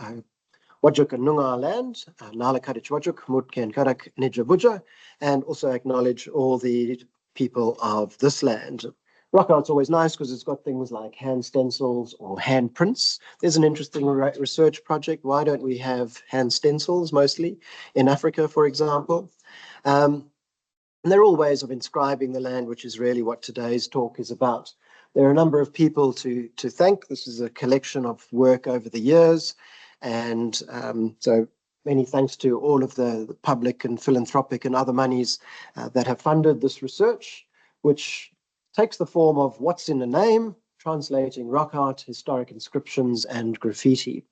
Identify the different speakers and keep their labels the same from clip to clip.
Speaker 1: Wajak and Noongar land, Nala Kadich Wajak, Mutken Karak Nijabuja, and also acknowledge all the people of this land. Rock art's always nice because it's got things like hand stencils or hand prints. There's an interesting research project. Why don't we have hand stencils mostly in Africa, for example? And they're all ways of inscribing the land, which is really what today's talk is about. There are a number of people to thank. This is a collection of work over the years. And so many thanks to all of the public and philanthropic and other monies that have funded this research, which takes the form of what's in a name, translating rock art, historic inscriptions, and graffiti.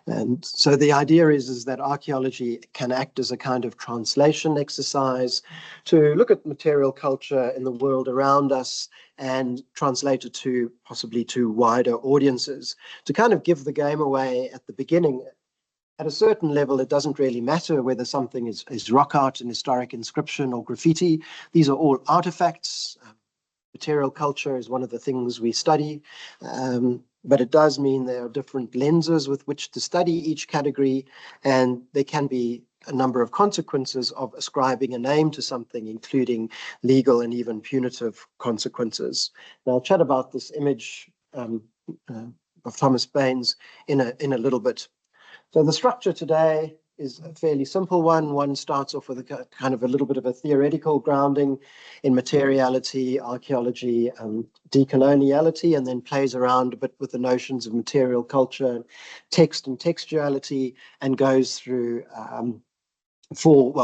Speaker 1: And so the idea is that archaeology can act as a kind of translation exercise to look at material culture in the world around us and translate it to possibly to wider audiences, to kind of give the game away at the beginning. At a certain level, it doesn't really matter whether something is rock art, an historic inscription, or graffiti. These are all artifacts. Material culture is one of the things we study, but it does mean there are different lenses with which to study each category, and there can be a number of consequences of ascribing a name to something, including legal and even punitive consequences. Now, I'll chat about this image of Thomas Baines in a little bit. So the structure today is a fairly simple one. One starts off with a kind of a little bit of a theoretical grounding in materiality, archaeology, and decoloniality, and then plays around a bit with the notions of material culture, text and textuality, and goes through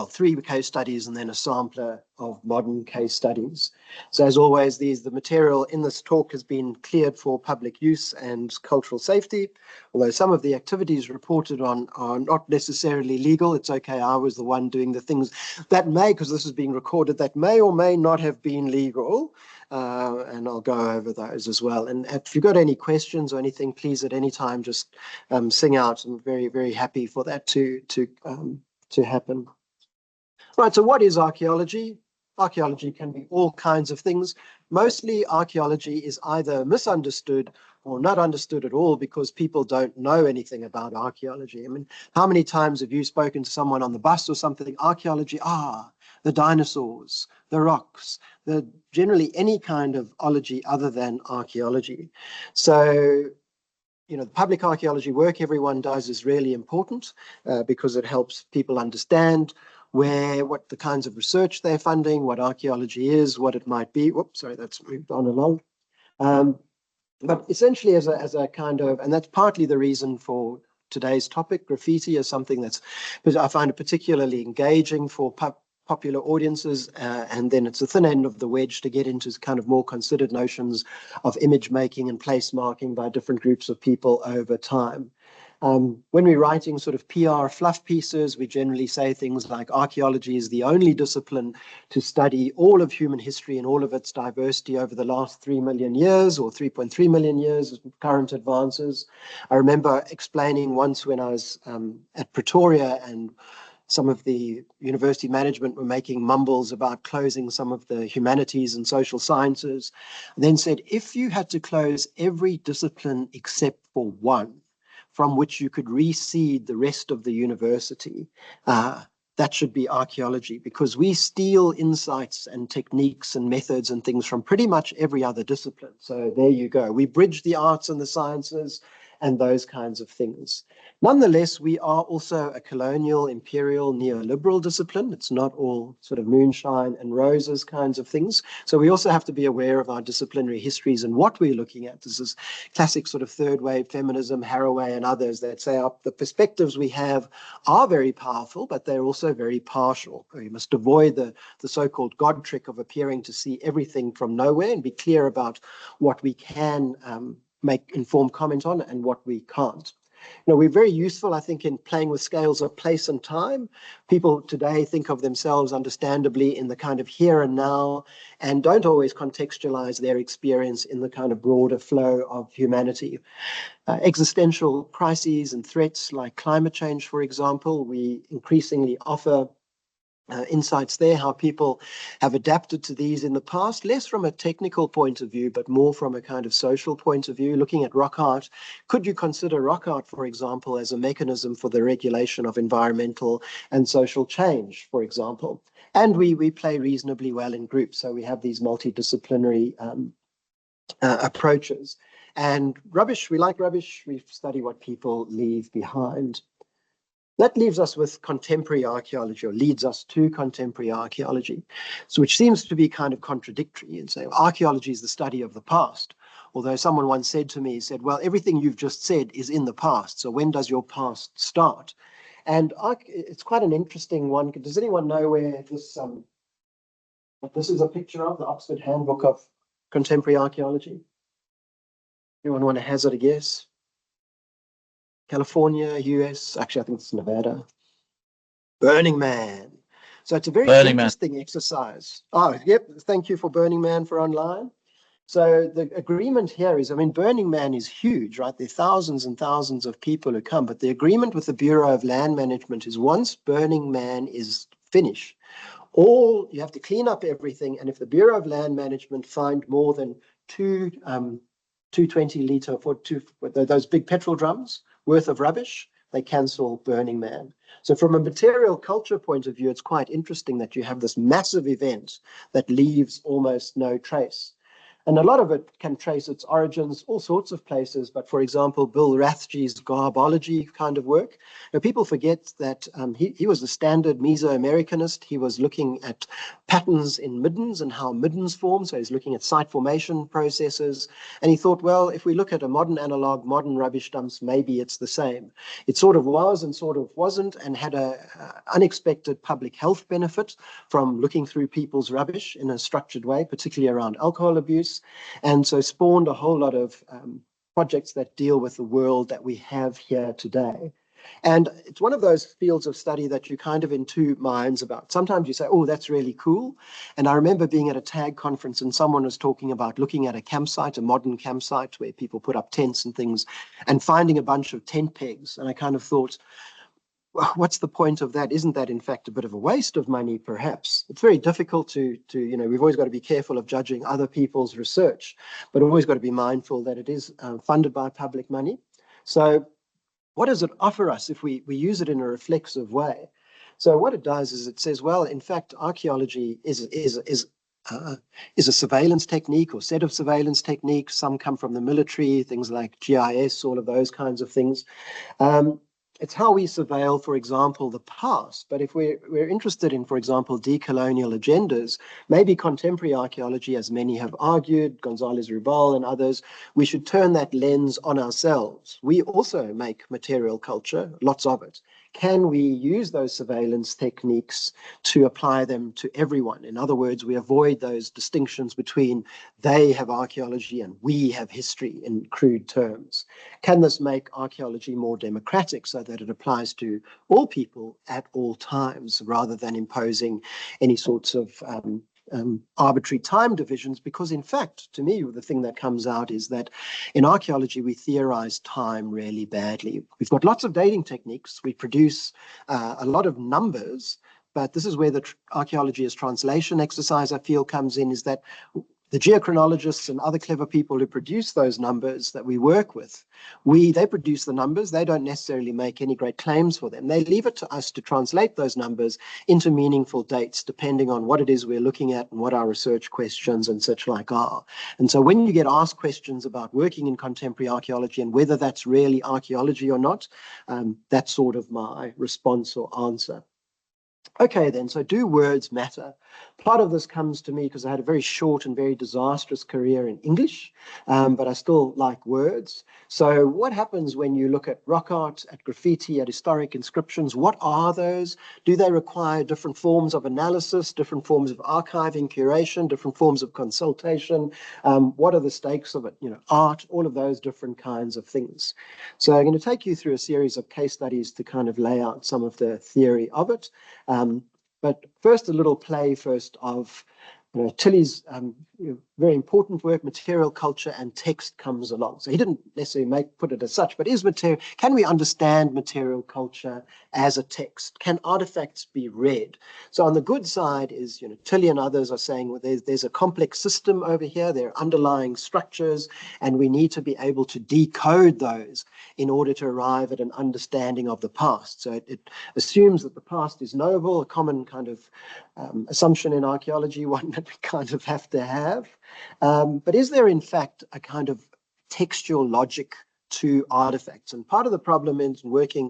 Speaker 1: three case studies and then a sampler of modern case studies. So as always, the material in this talk has been cleared for public use and cultural safety, although some of the activities reported on are not necessarily legal. It's okay, I was the one doing the things that may, because this is being recorded, that may or may not have been legal, and I'll go over those as well. And if you've got any questions or anything, please at any time just sing out. I'm very, very happy for that to happen. Right, so what is archaeology? Archaeology can be all kinds of things. Mostly archaeology is either misunderstood or not understood at all because people don't know anything about archaeology. I mean, how many times have you spoken to someone on the bus or something? Archaeology, the dinosaurs, the rocks, generally any kind of ology other than archaeology. So the public archaeology work everyone does is really important because it helps people understand what the kinds of research they're funding, what archaeology is, what it might be. Whoops, sorry, that's moved on along. But essentially as a kind of, and that's partly the reason for today's topic, graffiti is something I find it particularly engaging for popular audiences, and then it's the thin end of the wedge to get into kind of more considered notions of image making and place marking by different groups of people over time. When we're writing sort of PR fluff pieces, we generally say things like archaeology is the only discipline to study all of human history and all of its diversity over the last 3 million years or 3.3 million years of current advances. I remember explaining once when I was at Pretoria and some of the university management were making mumbles about closing some of the humanities and social sciences, and then said, if you had to close every discipline except for one, from which you could reseed the rest of the university, that should be archaeology, because we steal insights and techniques and methods and things from pretty much every other discipline. So there you go. We bridge the arts and the sciences and those kinds of things. Nonetheless, we are also a colonial, imperial, neoliberal discipline. It's not all sort of moonshine and roses kinds of things. So we also have to be aware of our disciplinary histories and what we're looking at. This is classic sort of third wave feminism, Haraway and others that say the perspectives we have are very powerful, but they're also very partial. We must avoid the so-called God trick of appearing to see everything from nowhere and be clear about what we can make informed comment on and what we can't. We're very useful, I think, in playing with scales of place and time. People today think of themselves understandably in the kind of here and now and don't always contextualize their experience in the kind of broader flow of humanity. Existential crises and threats like climate change, for example, we increasingly offer insights there, how people have adapted to these in the past, less from a technical point of view, but more from a kind of social point of view, looking at rock art. Could you consider rock art, for example, as a mechanism for the regulation of environmental and social change, for example? And we play reasonably well in groups, so we have these multidisciplinary approaches. And rubbish, we like rubbish, we study what people leave behind. That leaves us with contemporary archaeology, or leads us to contemporary archaeology, so which seems to be kind of contradictory and say archaeology is the study of the past. Although someone once said to me, said, well, everything you've just said is in the past, so when does your past start? And it's quite an interesting one. Does anyone know where this is a picture of the Oxford Handbook of Contemporary Archaeology? Anyone want to hazard a guess? California, US, actually I think it's Nevada. Burning Man. So it's a very interesting exercise. Oh, yep, thank you for Burning Man for online. So the agreement here is, I mean, Burning Man is huge, right? There are thousands and thousands of people who come, but the agreement with the Bureau of Land Management is once Burning Man is finished, you have to clean up everything, and if the Bureau of Land Management find more than two 20-litre, those big petrol drums worth of rubbish, they cancel Burning Man. So from a material culture point of view, it's quite interesting that you have this massive event that leaves almost no trace. And a lot of it can trace its origins, all sorts of places. But for example, Bill Rathje's garbology kind of work. Now, people forget that he was a standard Mesoamericanist. He was looking at patterns in middens and how middens form. So he's looking at site formation processes. And he thought, well, if we look at a modern analog, modern rubbish dumps, maybe it's the same. It sort of was and sort of wasn't, and had a unexpected public health benefit from looking through people's rubbish in a structured way, particularly around alcohol abuse. And so spawned a whole lot of projects that deal with the world that we have here today. And it's one of those fields of study that you're kind of in two minds about. Sometimes you say, oh, that's really cool. And I remember being at a TAG conference and someone was talking about looking at a campsite, a modern campsite where people put up tents and things, and finding a bunch of tent pegs. And I kind of thought, well, what's the point of that? Isn't that in fact a bit of a waste of money, perhaps? It's very difficult to we've always got to be careful of judging other people's research, but always got to be mindful that it is funded by public money. So what does it offer us if we use it in a reflexive way? So what it does is it says, well, in fact, archaeology is a surveillance technique or set of surveillance techniques. Some come from the military, things like GIS, all of those kinds of things. It's how we surveil, for example, the past. But if we're interested in, for example, decolonial agendas, maybe contemporary archaeology, as many have argued, González Rubal and others, we should turn that lens on ourselves. We also make material culture, lots of it. Can we use those surveillance techniques to apply them to everyone? In other words, we avoid those distinctions between they have archaeology and we have history in crude terms. Can this make archaeology more democratic so that it applies to all people at all times rather than imposing any sorts of arbitrary time divisions? Because in fact, to me, the thing that comes out is that in archaeology, we theorize time really badly. We've got lots of dating techniques. We produce a lot of numbers, but this is where the archaeology as translation exercise, I feel, comes in, is that the geochronologists and other clever people who produce those numbers that we work with, they produce the numbers. They don't necessarily make any great claims for them. They leave it to us to translate those numbers into meaningful dates, depending on what it is we're looking at and what our research questions and such like are. And so when you get asked questions about working in contemporary archaeology and whether that's really archaeology or not, that's sort of my response or answer. Okay, then, so do words matter? Part of this comes to me because I had a very short and very disastrous career in English, but I still like words. So what happens when you look at rock art, at graffiti, at historic inscriptions? What are those? Do they require different forms of analysis, different forms of archiving, curation, different forms of consultation? What are the stakes of it? Art, all of those different kinds of things. So I'm going to take you through a series of case studies to kind of lay out some of the theory of it. But first, a little play first of Tilly's very important work, material culture and text, comes along. So he didn't necessarily put it as such, but can we understand material culture as a text? Can artifacts be read? So on the good side is, Tilly and others are saying, well, there's a complex system over here, there are underlying structures, and we need to be able to decode those in order to arrive at an understanding of the past. So it assumes that the past is knowable, a common kind of assumption in archaeology, one that we kind of have to have. But is there, in fact, a kind of textual logic to artifacts? And part of the problem is working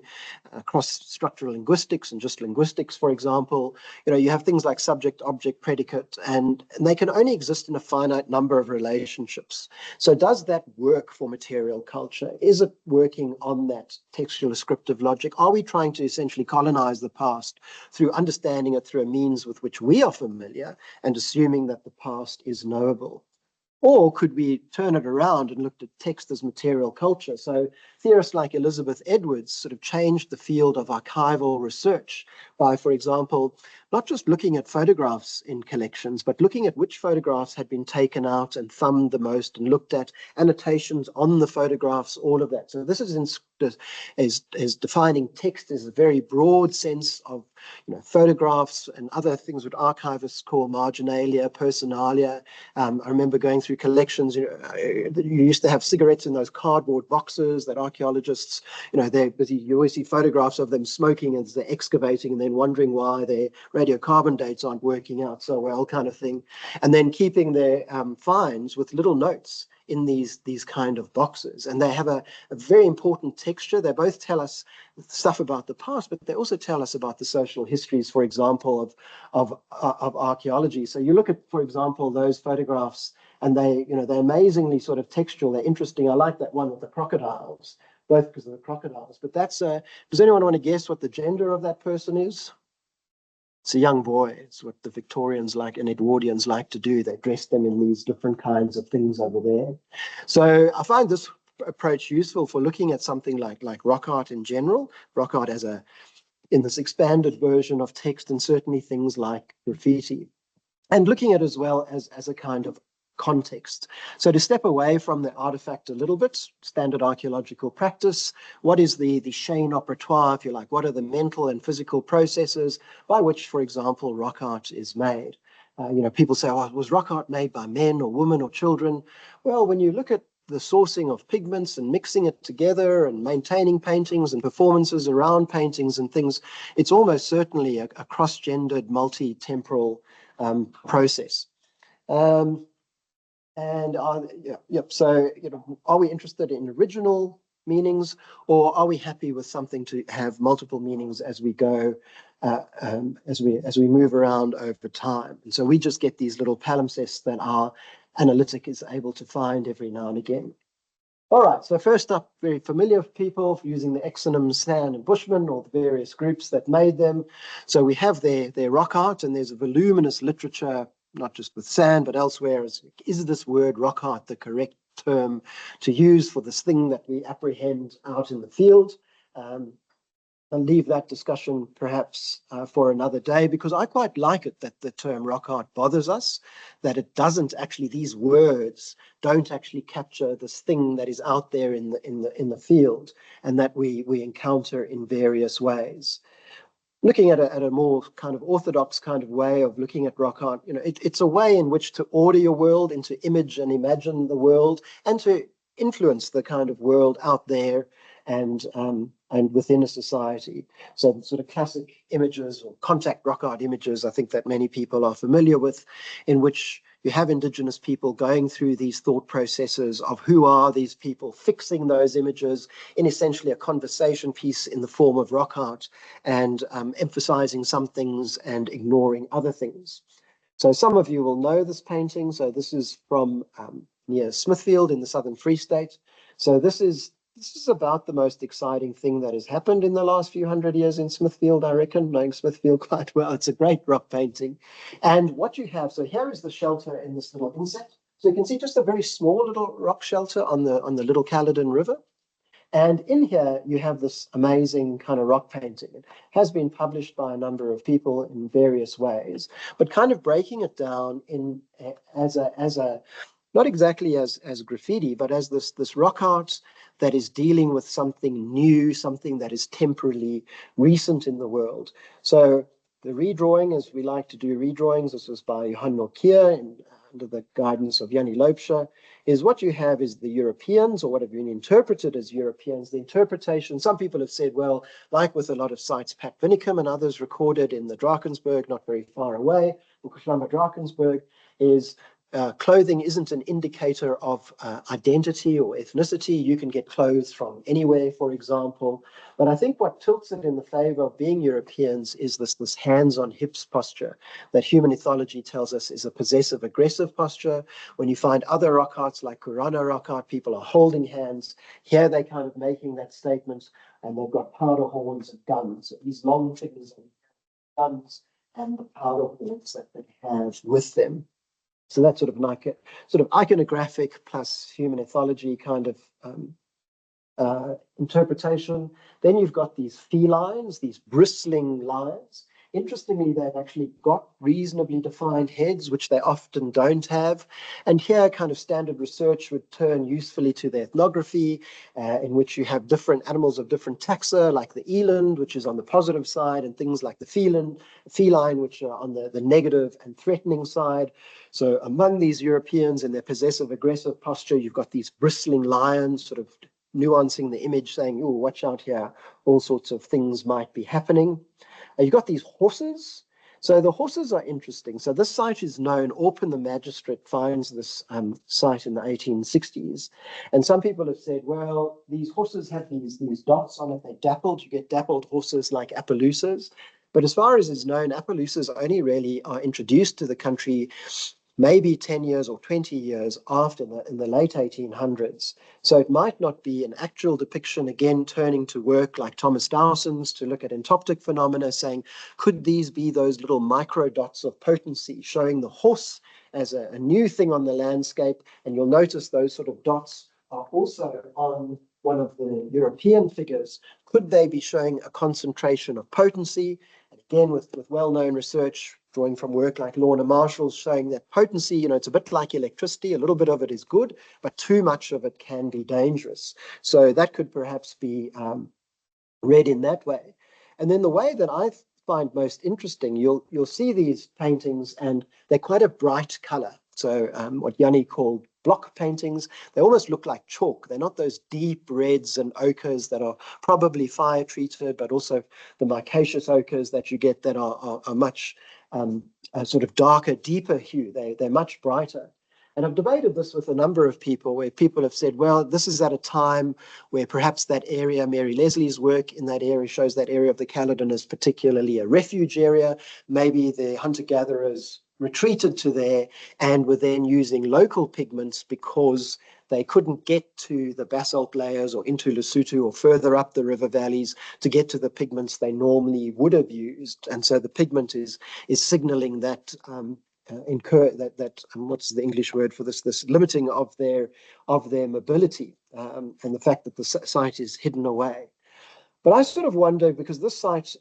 Speaker 1: across structural linguistics and just linguistics, for example, you have things like subject, object, predicate, and they can only exist in a finite number of relationships. So does that work for material culture? Is it working on that textual descriptive logic? Are we trying to essentially colonize the past through understanding it through a means with which we are familiar and assuming that the past is knowable? Or could we turn it around and look at text as material culture? So theorists like Elizabeth Edwards sort of changed the field of archival research by, for example, not just looking at photographs in collections, but looking at which photographs had been taken out and thumbed the most and looked at annotations on the photographs, all of that. So this is defining text as a very broad sense of photographs and other things that archivists call marginalia, personalia. I remember going through collections, you used to have cigarettes in those cardboard boxes that archaeologists, they're busy. You always see photographs of them smoking as they're excavating and then wondering why their radiocarbon dates aren't working out so well, kind of thing. And then keeping their finds with little notes in these kind of boxes. And they have a very important texture. They both tell us stuff about the past, but they also tell us about the social histories, for example, of archaeology. So you look at, for example, those photographs, and they're amazingly sort of textual. They're interesting. I like that one with the crocodiles, both because of the crocodiles. But does anyone want to guess what the gender of that person is? It's a young boy. It's what the Victorians like and Edwardians like to do. They dress them in these different kinds of things over there. So I find this approach useful for looking at something like rock art in general, rock art in this expanded version of text, and certainly things like graffiti, and looking at it as well as a kind of context. So to step away from the artifact a little bit, standard archaeological practice, what is the chain operatoire, if you like? What are the mental and physical processes by which, for example, rock art is made? People say, oh, was rock art made by men or women or children? Well, when you look at the sourcing of pigments and mixing it together and maintaining paintings and performances around paintings and things, it's almost certainly a cross-gendered, multi-temporal process. So, are we interested in original meanings, or are we happy with something to have multiple meanings as we go, as we move around over time? And so we just get these little palimpsests that our analytic is able to find every now and again. All right, so first up, very familiar people using the exonyms Sand and Bushman, or the various groups that made them. So we have their rock art, and there's a voluminous literature, not just with Sand, but elsewhere. Is this word rock art the correct term to use for this thing that we apprehend out in the field? I'll leave that discussion perhaps for another day, because I quite like it that the term rock art bothers us, that it doesn't actually, these words don't actually capture this thing that is out there in the field and that we encounter in various ways. Looking at a more kind of orthodox kind of way of looking at rock art, it's a way in which to order your world and to image and imagine the world and to influence the kind of world out there and within a society. So the sort of classic images or contact rock art images, I think that many people are familiar with, in which you have Indigenous people going through these thought processes of who are these people, fixing those images in essentially a conversation piece in the form of rock art, and emphasizing some things and ignoring other things. So some of you will know this painting. So this is from near Smithfield in the Southern Free State. So this is about the most exciting thing that has happened in the last few hundred years in Smithfield, I reckon, knowing Smithfield quite well. It's a great rock painting. And what you have, so here is the shelter in this little inset. So you can see just a very small little rock shelter on the Little Caledon River. And in here, you have this amazing kind of rock painting. It has been published by a number of people in various ways, but kind of breaking it down in as a not exactly as graffiti, but as this rock art that is dealing with something new, something that is temporally recent in the world. So the redrawing, as we like to do redrawings, this was by Johan Norkier under the guidance of Jannie Loubser, is what you have is the Europeans, or what have been interpreted as Europeans. The interpretation, some people have said, well, like with a lot of sites, Pat Winnicum and others recorded in the Drakensberg, not very far away, in Kuslamba Drakensberg, is clothing isn't an indicator of identity or ethnicity. You can get clothes from anywhere, for example. But I think what tilts it in the favor of being Europeans is this hands on hips posture that human ethology tells us is a possessive aggressive posture. When you find other rock arts like Kurana rock art, people are holding hands. Here they're kind of making that statement, and they've got powder horns and guns, these long figures of guns and the powder horns that they have with them. So that's sort of like a sort of iconographic plus human ethology kind of interpretation. Then you've got these felines, these bristling lines. Interestingly, they've actually got reasonably defined heads, which they often don't have. And here, kind of standard research would turn usefully to the ethnography, in which you have different animals of different taxa, like the eland, which is on the positive side, and things like the feline, which are on the negative and threatening side. So among these Europeans in their possessive aggressive posture, you've got these bristling lions sort of nuancing the image, saying, oh, watch out here, all sorts of things might be happening. You've got these horses. So the horses are interesting. So this site is known. Orpen, the magistrate, finds this site in the 1860s. And some people have said, well, these horses have these dots on it. They're dappled. You get dappled horses like Appaloosas. But as far as is known, Appaloosas only really are introduced to the country maybe 10 years or 20 years after in the late 1800s. So it might not be an actual depiction, again, turning to work like Thomas Dowson's to look at entoptic phenomena, saying, could these be those little micro dots of potency, showing the horse as a new thing on the landscape? And you'll notice those sort of dots are also on one of the European figures. Could they be showing a concentration of potency? And again, with well-known research, drawing from work like Lorna Marshall's, showing that potency, it's a bit like electricity. A little bit of it is good, but too much of it can be dangerous. So that could perhaps be read in that way. And then the way that I find most interesting, you'll see these paintings, and they're quite a bright color. So what Jannie called block paintings, they almost look like chalk. They're not those deep reds and ochres that are probably fire treated, but also the micaceous ochres that you get that are much a sort of darker, deeper hue. They're much brighter. And I've debated this with a number of people, where people have said, well, this is at a time where perhaps that area, Mary Leslie's work in that area shows that area of the Caledon as particularly a refuge area. Maybe the hunter-gatherers retreated to there and were then using local pigments because they couldn't get to the basalt layers or into Lesotho or further up the river valleys to get to the pigments they normally would have used. And so the pigment is signaling that what's the English word for this limiting of their mobility, and the fact that the site is hidden away. But I sort of wonder, because this site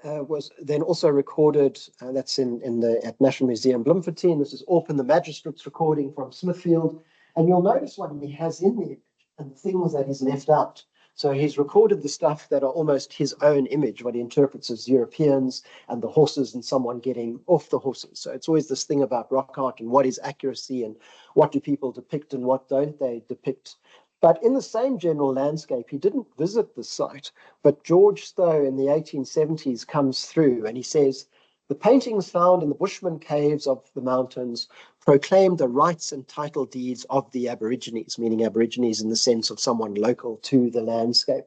Speaker 1: was then also recorded, that's at National Museum Bloemfontein. This is Orpen, the magistrate's recording from Smithfield, and you'll notice what he has in the image and the things that he's left out. So he's recorded the stuff that are almost his own image, what he interprets as Europeans, and the horses and someone getting off the horses. So it's always this thing about rock art and what is accuracy and what do people depict and what don't they depict. But in the same general landscape, he didn't visit the site, but George Stowe in the 1870s comes through and he says, the paintings found in the Bushman caves of the mountains proclaimed the rights and title deeds of the Aborigines, meaning Aborigines in the sense of someone local to the landscape.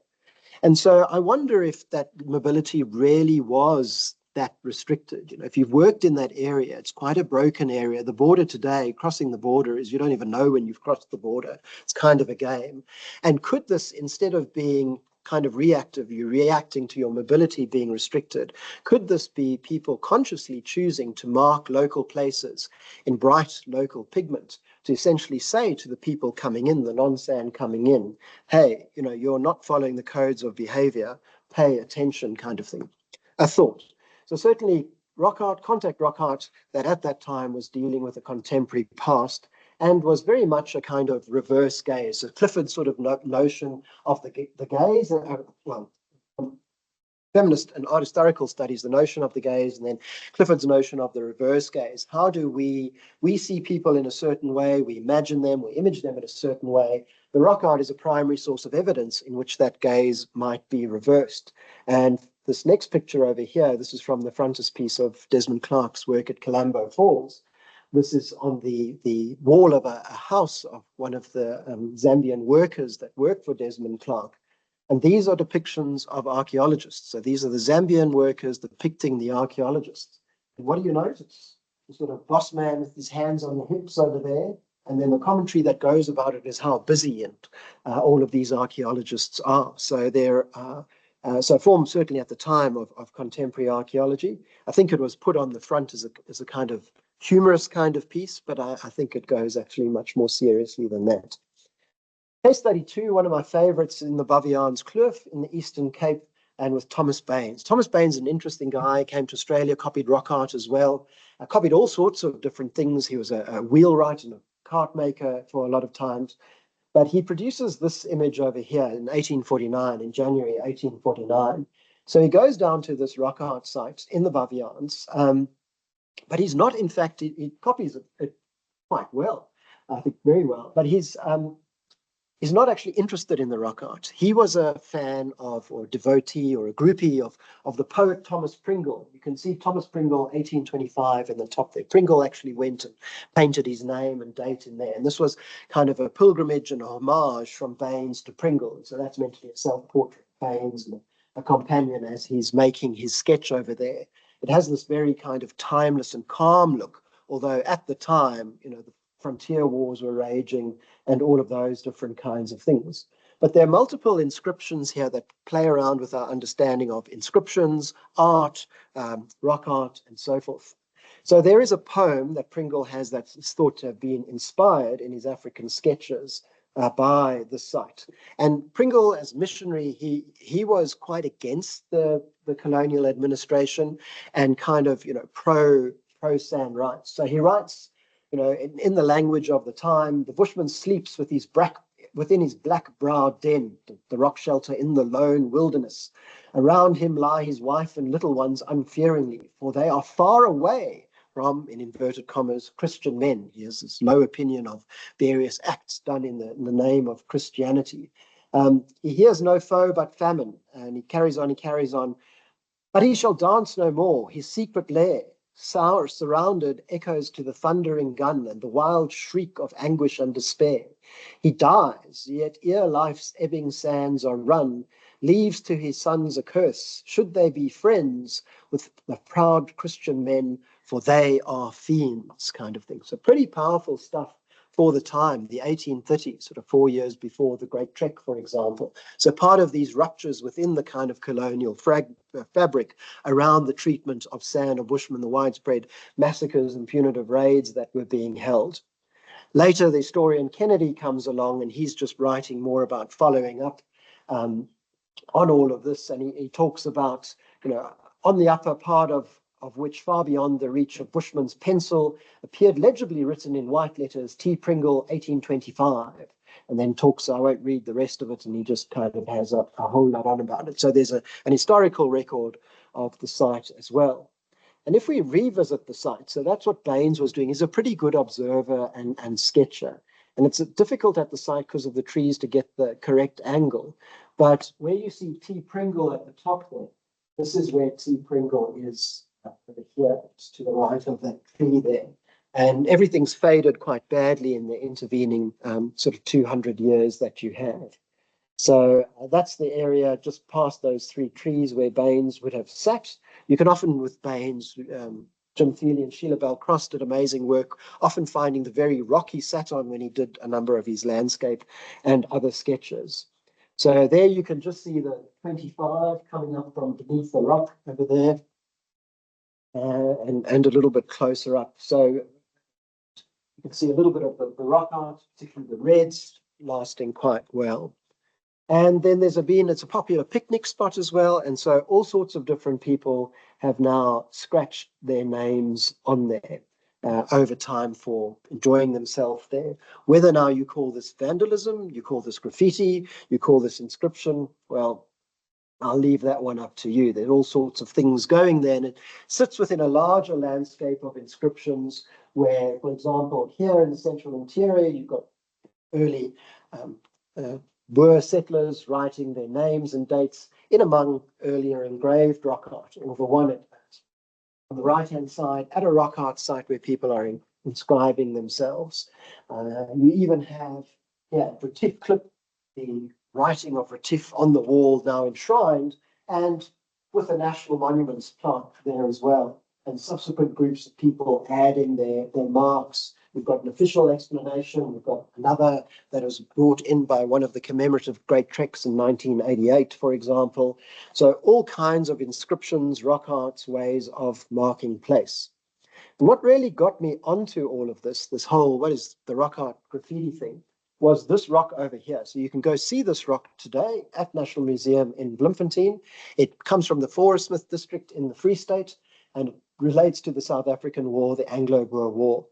Speaker 1: And so I wonder if that mobility really was that restricted. If you've worked in that area, it's quite a broken area. The border today, crossing the border, is you don't even know when you've crossed the border. It's kind of a game. And could this, instead of being kind of reactive, you're reacting to your mobility being restricted, could this be people consciously choosing to mark local places in bright local pigment to essentially say to the people coming in, the non-San coming in, hey, you're not following the codes of behavior, pay attention, kind of thing. A thought. So certainly rock art, contact rock art, that at that time was dealing with a contemporary past and was very much a kind of reverse gaze. So Clifford's sort of notion of the gaze, well, feminist and art historical studies, the notion of the gaze, and then Clifford's notion of the reverse gaze. How do we see people in a certain way, we imagine them, we image them in a certain way. The rock art is a primary source of evidence in which that gaze might be reversed. And this next picture over here, this is from the frontispiece of Desmond Clarke's work at Colombo Falls. This is on the wall of a house of one of the Zambian workers that worked for Desmond Clarke. And these are depictions of archaeologists. So these are the Zambian workers depicting the archaeologists. And what do you notice? The sort of boss man with his hands on the hips over there. And then the commentary that goes about it is how busy and all of these archaeologists are. So they're so formed certainly at the time of contemporary archaeology. I think it was put on the front as a kind of humorous kind of piece, but I think it goes actually much more seriously than that. Case study 2, one of my favorites in the Baviaans Kloof in the Eastern Cape, and with Thomas Baines. Thomas Baines is an interesting guy, came to Australia, copied rock art as well, copied all sorts of different things. He was a wheelwright and a cart maker for a lot of times. But he produces this image over here in 1849, in January 1849. So he goes down to this rock art site in the Baviaans, but he's not, in fact, he copies it quite well, I think very well, but he's not actually interested in the rock art. He was a fan of, or devotee, or a groupie of the poet Thomas Pringle. You can see Thomas Pringle, 1825, in the top there. Pringle actually went and painted his name and date in there. And this was kind of a pilgrimage and a homage from Baines to Pringle. So that's meant to be a self-portrait of Baines and a companion as he's making his sketch over there. It has this very kind of timeless and calm look, although at the time, the frontier wars were raging and all of those different kinds of things. But there are multiple inscriptions here that play around with our understanding of inscriptions, art, rock art, and so forth. So there is a poem that Pringle has that is thought to have been inspired in his African sketches by the site. And Pringle, as missionary, he was quite against the colonial administration and kind of, pro-San rights. So he writes, in the language of the time, the bushman sleeps within his black-browed den, the rock shelter in the lone wilderness. Around him lie his wife and little ones unfearingly, for they are far away from, in inverted commas, Christian men. He has this low opinion of various acts done in the name of Christianity. He hears no foe but famine, and he carries on. But he shall dance no more, his secret lair, sour surrounded, echoes to the thundering gun and the wild shriek of anguish and despair. He dies, yet ere life's ebbing sands are run, leaves to his sons a curse, should they be friends with the proud Christian men, for they are fiends, kind of thing. So pretty powerful stuff for the time, the 1830s, sort of 4 years before the Great Trek, for example. So part of these ruptures within the kind of colonial fabric around the treatment of San or Bushmen, the widespread massacres and punitive raids that were being held. Later, the historian Kennedy comes along and he's just writing more about following up on all of this. And he talks about, on the upper part of which, far beyond the reach of Bushman's pencil, appeared legibly written in white letters, T. Pringle, 1825, and then talks, I won't read the rest of it, and he just kind of has a whole lot on about it. So there's an historical record of the site as well. And if we revisit the site, so that's what Baines was doing. He's a pretty good observer and sketcher. And it's difficult at the site because of the trees to get the correct angle. But where you see T. Pringle at the top there, this is where T. Pringle is over here, to the right of that tree there. And everything's faded quite badly in the intervening sort of 200 years that you have. So that's the area just past those 3 trees where Baines would have sat. You can often, with Baines, Jim Thiele and Sheila Bell Cross did amazing work, often finding the very rock he sat on when he did a number of his landscape and other sketches. So there you can just see the 25 coming up from beneath the rock over there. And a little bit closer up. So you can see a little bit of the rock art, particularly the reds, lasting quite well. And then it's a popular picnic spot as well. And so all sorts of different people have now scratched their names on there over time for enjoying themselves there. Whether now you call this vandalism, you call this graffiti, you call this inscription, well, I'll leave that one up to you. There are all sorts of things going there, and it sits within a larger landscape of inscriptions where, for example, here in the central interior, you've got early Boer settlers writing their names and dates in among earlier engraved rock art, or the one on the right-hand side at a rock art site where people are inscribing themselves. You even have, Retief Klip, the writing of Retief on the wall now enshrined, and with a national monuments plaque there as well, and subsequent groups of people adding their marks. We've got an official explanation. We've got another that was brought in by one of the commemorative Great Treks in 1988, for example. So all kinds of inscriptions, rock arts, ways of marking place. And what really got me onto all of this whole, what is the rock art graffiti thing, was this rock over here. So you can go see this rock today at National Museum in Bloemfontein. It comes from the Forest Smith district in the Free State, and it relates to the South African War, the Anglo-Boer War.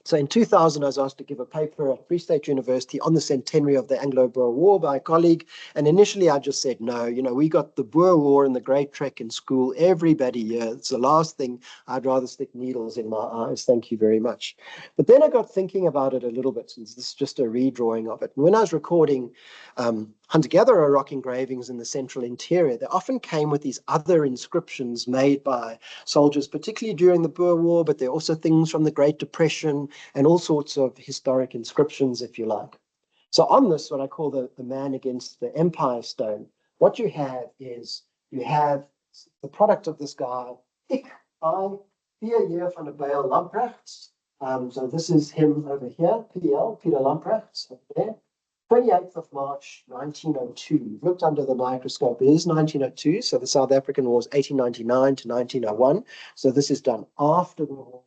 Speaker 1: So in 2000, I was asked to give a paper at Free State University on the centenary of the Anglo-Boer War by a colleague. And initially I just said, no, we got the Boer War and the Great Trek in school everybody year. It's the last thing. I'd rather stick needles in my eyes. Thank you very much. But then I got thinking about it a little bit, since this is just a redrawing of it. And when I was recording hunter-gatherer rock engravings in the central interior, they often came with these other inscriptions made by soldiers, particularly during the Boer War, but there are also things from the Great Depression and all sorts of historic inscriptions, if you like. So on this, what I call the man against the empire stone, what you have is, you have the product of this guy, Ik, I, 4 year van de Bijl Lamprechts. So this is him over here, PL, Peter Lamprechts, over there. 28th of March, 1902. We've looked under the microscope. It is 1902, so the South African War is 1899 to 1901. So this is done after the war.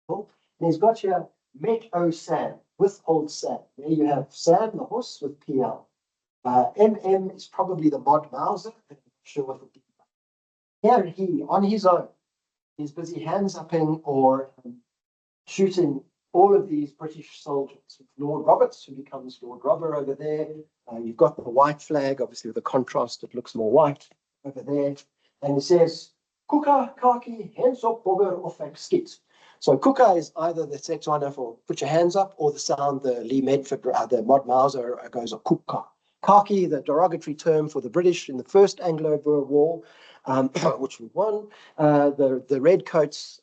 Speaker 1: And he's got here Met O Sam, with old Sam. There you have Sam, the horse, with PL. MM is probably the Mod Mauser. I'm not sure what the here he, on his own, is busy hands-upping or shooting all of these British soldiers. Lord Roberts, who becomes Lord Robber over there. You've got the white flag, obviously with the contrast, it looks more white over there. And it says, Kuka, Kaki, hands up, bogger, of skit. So Kuka is either the Setswana for put your hands up, or the sound the Lee Medford, the Mod Mauser goes a Kuka. Kaki, the derogatory term for the British in the first Anglo-Boer War, which we won. The redcoats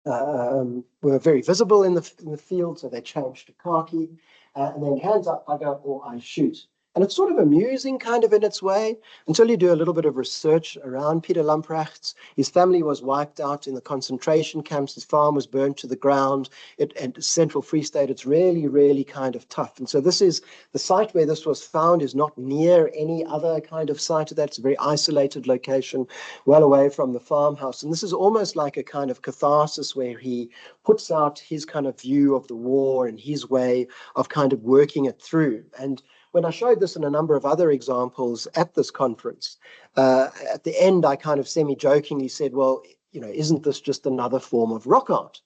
Speaker 1: were very visible in the field, so they changed to khaki, and then hands up, I go, or I shoot. And it's sort of amusing kind of in its way, until you do a little bit of research around Peter Lamprechts. His family was wiped out in the concentration camps. His farm was burnt to the ground. At Central Free State, it's really, really kind of tough. And so this is the site where this was found is not near any other kind of site of that. It's a very isolated location, well away from the farmhouse. And this is almost like a kind of catharsis where he puts out his kind of view of the war and his way of kind of working it through. And when I showed this in a number of other examples at this conference, at the end, I kind of semi-jokingly said, well, isn't this just another form of rock art?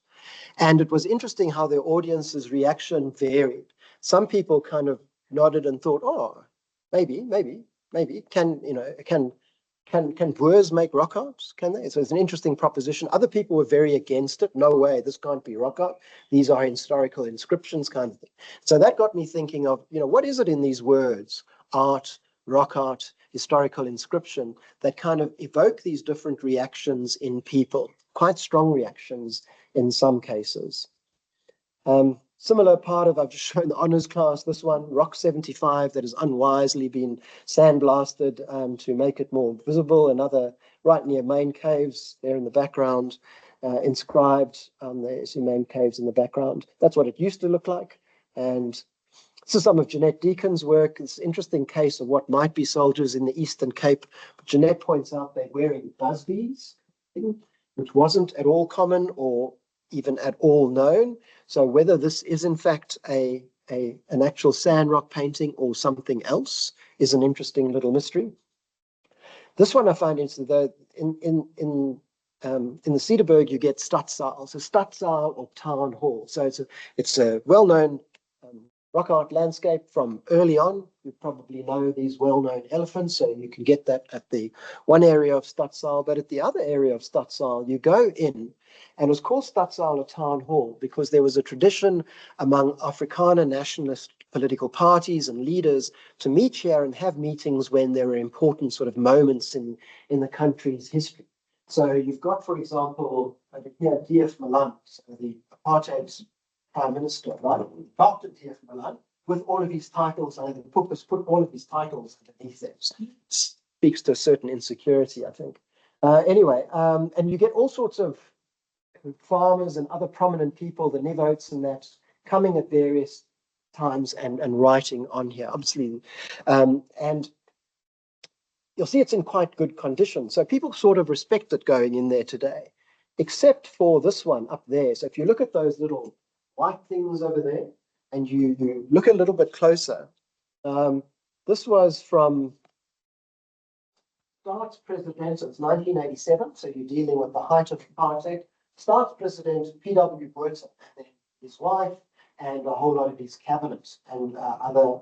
Speaker 1: And it was interesting how the audience's reaction varied. Some people kind of nodded and thought, oh, maybe, can Boers make rock art? Can they? So it's an interesting proposition. Other people were very against it. No way, this can't be rock art. These are historical inscriptions kind of thing. So that got me thinking of, what is it in these words, art, rock art, historical inscription, that kind of evoke these different reactions in people, quite strong reactions in some cases. Similar part of, I've just shown the honors class, this one, Rock 75, that has unwisely been sandblasted to make it more visible. Another right near main caves there in the background, inscribed. There's the main caves in the background. That's what it used to look like. And this is some of Jeanette Deacon's work. It's an interesting case of what might be soldiers in the Eastern Cape. But Jeanette points out they're wearing busbies, which wasn't at all common or even at all known. So whether this is in fact an actual sandrock painting or something else is an interesting little mystery. This one I find interesting, though. In the Cederberg, you get Stadtsaal, so Stadtsaal or town hall. So it's a well-known rock art landscape from early on. You probably know these well-known elephants, so you can get that at the one area of Stadtsaal. But at the other area of Stadtsaal, you go in, and it was called Stadtsaal or town hall because there was a tradition among Afrikaner nationalist political parties and leaders to meet here and have meetings when there were important sort of moments in the country's history. So you've got, for example, here, D.F. Malan, the apartheid prime minister, right? Dr. D.F. Malan, with all of his titles, and the purpose put all of his titles underneath them. Speaks to a certain insecurity, I think. Anyway, and you get all sorts of farmers and other prominent people, the Nevotes and that, coming at various times and writing on here, obviously. And you'll see it's in quite good condition. So people sort of respect it going in there today, except for this one up there. So if you look at those little white things over there, and you look a little bit closer, this was from Staatspresident, it's 1987, so you're dealing with the height of apartheid. Staatspresident P.W. Botha, and his wife, and a whole lot of his cabinet and other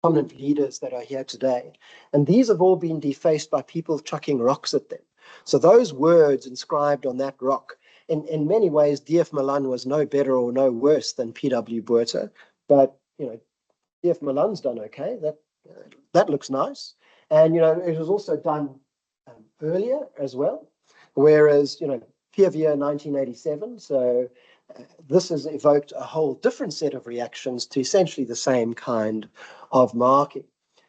Speaker 1: prominent leaders that are here today. And these have all been defaced by people chucking rocks at them. So those words inscribed on that rock, in many ways, D.F. Malan was no better or no worse than P.W. Botha, but, you know, D.F. Malan's done okay. That looks nice. And, you know, it was also done earlier as well, whereas, you know, Pierre 1987, so this has evoked a whole different set of reactions to essentially the same kind of marking.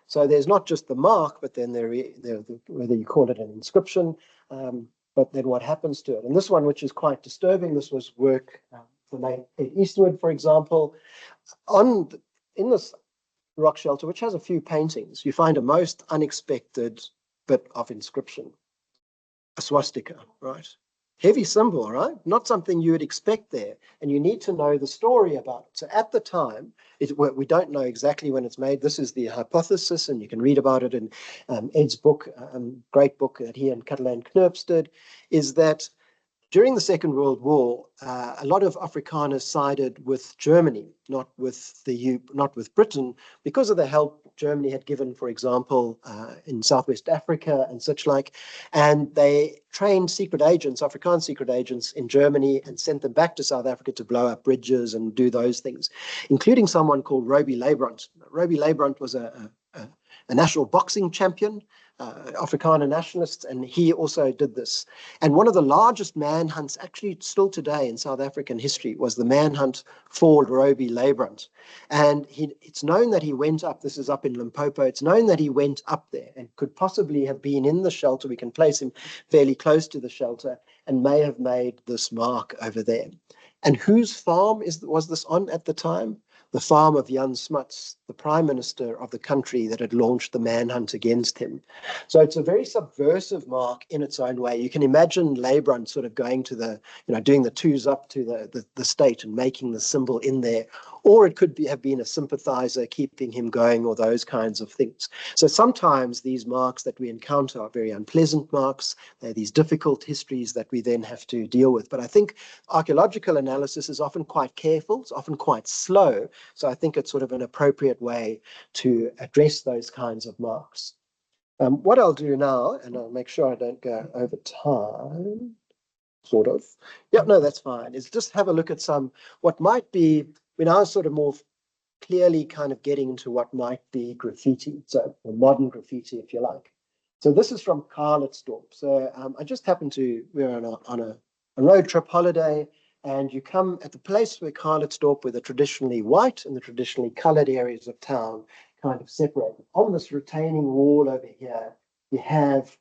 Speaker 1: So there's not just the mark, but then whether you call it an inscription, but then what happens to it. And this one, which is quite disturbing, this was work for Ed Eastwood, for example. In this rock shelter, which has a few paintings, you find a most unexpected bit of inscription, a swastika, right? Heavy symbol, right? Not something you would expect there. And you need to know the story about it. So at the time, we don't know exactly when it's made. This is the hypothesis, and you can read about it in Ed's book, great book that he and Catalan Knurps did, is that during the Second World War, a lot of Afrikaners sided with Germany, not with Britain, because of the help Germany had given, for example, in Southwest Africa and such like. And they trained secret agents, Afrikaans secret agents in Germany, and sent them back to South Africa to blow up bridges and do those things, including someone called Roby Leibrand. Roby Leibrand was a national boxing champion, Afrikaner nationalists, and he also did this. And one of the largest manhunts, actually still today in South African history, was the manhunt for Roby Leibrand. And it's known that he went up, this is up in Limpopo, it's known that he went up there and could possibly have been in the shelter. We can place him fairly close to the shelter and may have made this mark over there. And whose farm was this on at the time? The farm of Jan Smuts, the prime minister of the country that had launched the manhunt against him. So it's a very subversive mark in its own way. You can imagine Leibrand sort of going to doing the twos up to the state and making the symbol in there. Or it could have been a sympathizer keeping him going, or those kinds of things. So sometimes these marks that we encounter are very unpleasant marks. They're these difficult histories that we then have to deal with. But I think archaeological analysis is often quite careful. It's often quite slow. So I think it's sort of an appropriate way to address those kinds of marks. What I'll do now, and I'll make sure I don't go over time, sort of. Yeah, no, that's fine. Is just have a look at what might be, we're now sort of more clearly kind of getting into what might be graffiti, so modern graffiti, if you like. So this is from Karlitsdorp. So I just happened to, we're on a road trip holiday, and you come at the place where Karlitsdorp, where the traditionally white and the traditionally colored areas of town kind of separate. On this retaining wall over here, you have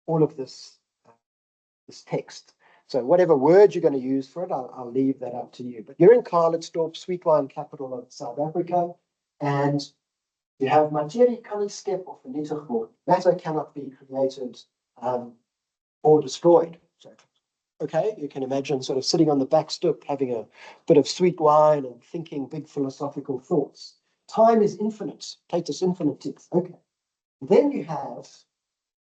Speaker 1: all of this text. So whatever word you're going to use for it, I'll leave that up to you. But you're in Karlitsdorp, sweet wine capital of South Africa, and you have materie kan nie skep of vernietig word. Matter cannot be created or destroyed. So Okay, you can imagine sort of sitting on the back stoop, having a bit of sweet wine and thinking big philosophical thoughts. Time is infinite, Platus infinitive. Okay. Then you have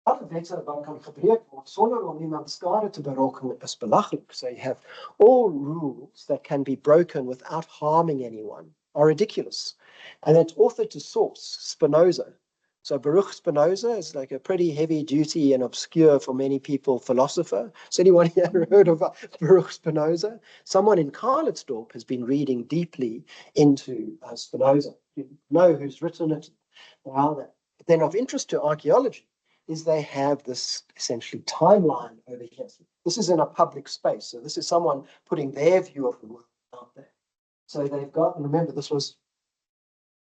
Speaker 1: alle Wette wat kan gebreek word sonder om iemand skade te berokken is belaglik. So you have all rules that can be broken without harming anyone are ridiculous. And it's authored to source, Spinoza. So Baruch Spinoza is like a pretty heavy duty and obscure for many people philosopher. Has anyone here heard of Baruch Spinoza? Someone in Karlitsdorp has been reading deeply into Spinoza. You know who's written it. But then of interest to archaeology is they have this essentially timeline over here. This is in a public space. So this is someone putting their view of the world out there. So they've got, and remember, this was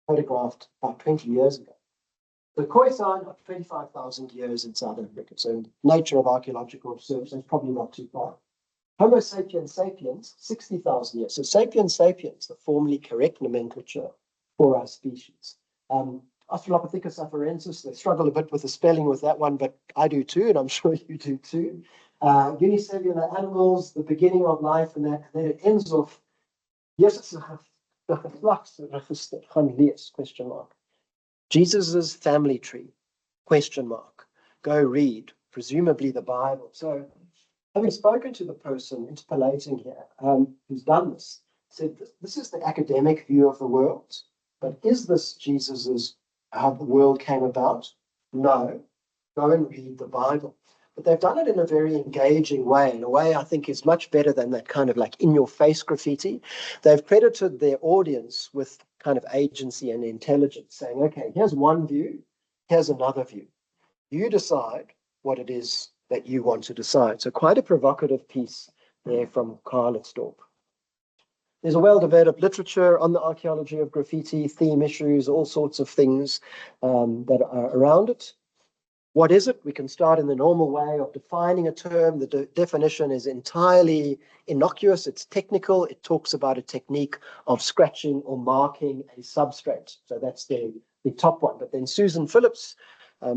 Speaker 1: photographed about 20 years ago. The Khoisan of 25,000 years in South Africa. So nature of archaeological research is probably not too far. Homo sapiens sapiens, 60,000 years. So sapiens sapiens, the formally correct nomenclature for our species. Australopithecus afarensis, they struggle a bit with the spelling with that one, but I do too, and I'm sure you do too. Unicellular animals, the beginning of life, and then it ends off, yes, it's question mark. Jesus's family tree, question mark. Go read, presumably the Bible. So having spoken to the person interpolating here, who's done this, said this is the academic view of the world, but is this Jesus's how the world came about? No. Go and read the Bible. But they've done it in a very engaging way, in a way I think is much better than that kind of like in-your-face graffiti. They've credited their audience with kind of agency and intelligence, saying, okay, here's one view, here's another view. You decide what it is that you want to decide. So quite a provocative piece there from Karlitsdorp. There's a well-developed literature on the archaeology of graffiti, theme issues, all sorts of things that are around it. What is it? We can start in the normal way of defining a term. The definition is entirely innocuous. It's technical. It talks about a technique of scratching or marking a substrate. So that's the top one. But then Susan Phillips,